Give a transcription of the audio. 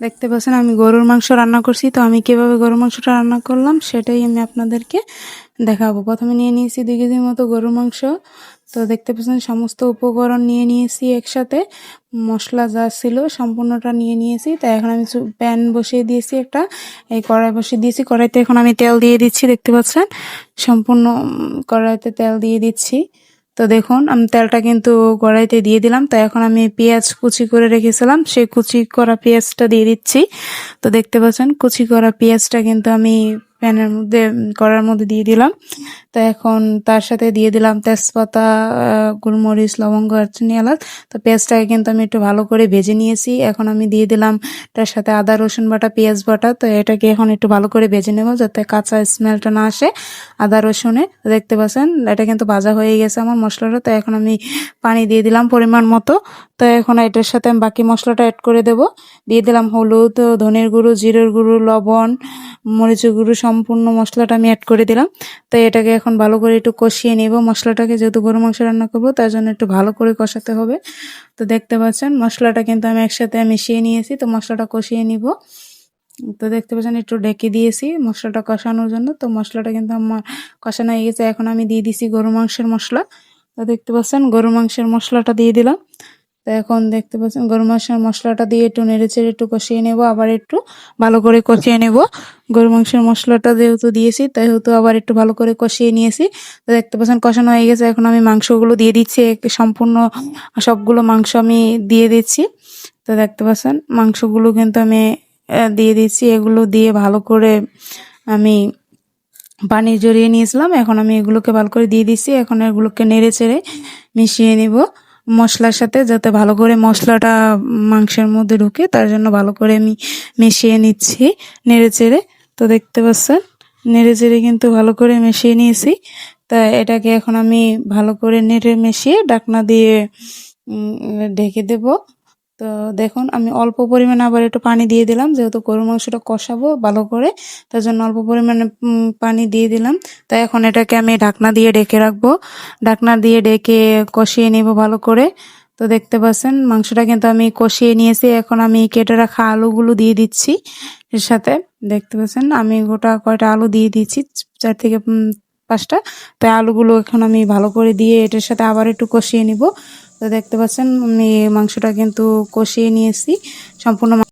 দেখতে পাচ্ছেন আমি গরুর মাংস রান্না করছি। তো আমি কিভাবে গরুর মাংসটা রান্না করলাম সেটাই আমি আপনাদেরকে দেখাবো। প্রথমে নিয়ে নিয়েছি 2 কেজির মতো গরুর মাংস। তো দেখতে পাচ্ছেন সমস্ত উপকরণ নিয়ে নিয়েছি একসাথে, মশলা যা ছিল সম্পূর্ণটা নিয়ে নিয়েছি। তাই এখন আমি প্যান বসিয়ে দিয়েছি একটা, এই কড়াই বসিয়ে দিয়েছি। কড়াইতে এখন আমি তেল দিয়ে দিচ্ছি, দেখতে পাচ্ছেন সম্পূর্ণ কড়াইতে তেল দিয়ে দিচ্ছি। তো দেখুন আমি তেলটা কিন্তু কড়াইতে দিয়ে দিলাম। তো এখন আমি পেঁয়াজ কুচি করে রেখেছিলাম, সেই কুচি করা পেঁয়াজটা দিয়ে দিচ্ছি। তো দেখতে পাচ্ছেন কুচি করা পেঁয়াজটা কিন্তু আমি প্যানের মধ্যে কড়ার মধ্যে দিয়ে দিলাম। তো এখন তার সাথে দিয়ে দিলাম তেজপাতা, গোলমরিচ, লবঙ্গ, দারচিনি, এলাচ। তো পেঁয়াজটাকে কিন্তু আমি একটু ভালো করে ভেজে নিয়েছি। এখন আমি দিয়ে দিলাম তার সাথে আদা রসুন বাটা, পেঁয়াজ বাটা। তো এটাকে এখন একটু ভালো করে ভেজে নেব যাতে কাঁচা স্মেলটা না আসে আদা রসুনে। দেখতে পাচ্ছেন এটা কিন্তু ভাজা হয়ে গেছে আমার মশলাটা। তো এখন আমি পানি দিয়ে দিলাম পরিমাণ মতো। তো এখন এটার সাথে আমি বাকি মশলাটা অ্যাড করে দেব। দিয়ে দিলাম হলুদ, ধনের গুঁড়ো, জিরের গুঁড়ো, লবণ, মরিচের গুঁড়ো, সম্পূর্ণ মশলাটা আমি অ্যাড করে দিলাম। তো এটাকে এখন ভালো করে একটু কষিয়ে নেব মশলাটাকে, যেহেতু গরু মাংস রান্না করব তার জন্য একটু ভালো করে কষাতে হবে। তো দেখতে পাচ্ছেন মশলাটা কিন্তু আমি একসাথে মিশিয়ে নিয়েছি। তো মশলাটা কষিয়ে নিব। তো দেখতে পাচ্ছেন একটু ঢেকে দিয়েছি মশলাটা কষানোর জন্য। তো মশলাটা কিন্তু আমার কষানো হয়ে গেছে। এখন আমি দিয়ে দিছি গরু মাংসের মশলা। তো দেখতে পাচ্ছেন গরু মাংসের মশলাটা দিয়ে দিলাম। তো এখন দেখতে পাচ্ছেন গরু মাংসের মশলাটা দিয়ে একটু নেড়েচেড়ে একটু কষিয়ে নেব, আবার একটু ভালো করে কষিয়ে নেব। গরু মাংসের মশলাটা যেহেতু দিয়েছি তাই হয়তো আবার একটু ভালো করে কষিয়ে নিয়েছি। তো দেখতে পাচ্ছেন কষানো হয়ে গেছে। এখন আমি মাংসগুলো দিয়ে দিচ্ছি, সম্পূর্ণ সবগুলো মাংস আমি দিয়ে দিচ্ছি। তো দেখতে পাচ্ছেন মাংসগুলো কিন্তু আমি দিয়ে দিচ্ছি। এগুলো দিয়ে ভালো করে আমি পানি জড়িয়ে নিয়েছিলাম। এখন আমি এগুলোকে ভালো করে দিয়ে দিচ্ছি। এখন এগুলোকে নেড়ে চেড়ে মিশিয়ে নিব মশলার সাথে, যাতে ভালো করে মশলাটা মাংসের মধ্যে ঢুকে, তার জন্য ভালো করে আমি মিশিয়ে নিচ্ছি নেড়ে চেড়ে। তো দেখতে পাচ্ছেন নেড়ে চেড়ে কিন্তু ভালো করে মিশিয়ে নিয়েছি। তা এটাকে এখন আমি ভালো করে নেড়ে মিশিয়ে ঢাকনা দিয়ে ঢেকে দেব। তো দেখুন আমি অল্প পরিমাণে আবার একটু পানি দিয়ে দিলাম, যেহেতু গরু মাংসটা কষাবো ভালো করে, তার জন্য অল্প পরিমাণে পানি দিয়ে দিলাম। তো এখন এটাকে আমি ঢাকনা দিয়ে ঢেকে রাখবো, ঢাকনা দিয়ে ঢেকে কষিয়ে নেব ভালো করে। তো দেখতে পাচ্ছেন মাংসটা কিন্তু আমি কষিয়ে নিয়েছি। এখন আমি কেটে রাখা আলুগুলো দিয়ে দিচ্ছি এর সাথে। দেখতে পাচ্ছেন আমি গোটা কয়টা আলু দিয়ে দিচ্ছি, 4 থেকে 5টা। তো আলুগুলো এখন আমি ভালো করে দিয়ে এটার সাথে আবার একটু কষিয়ে নিব। তো দেখতে পাচ্ছেন আমি মাংসটা কিন্তু কষিয়ে নিয়েছি সম্পূর্ণ।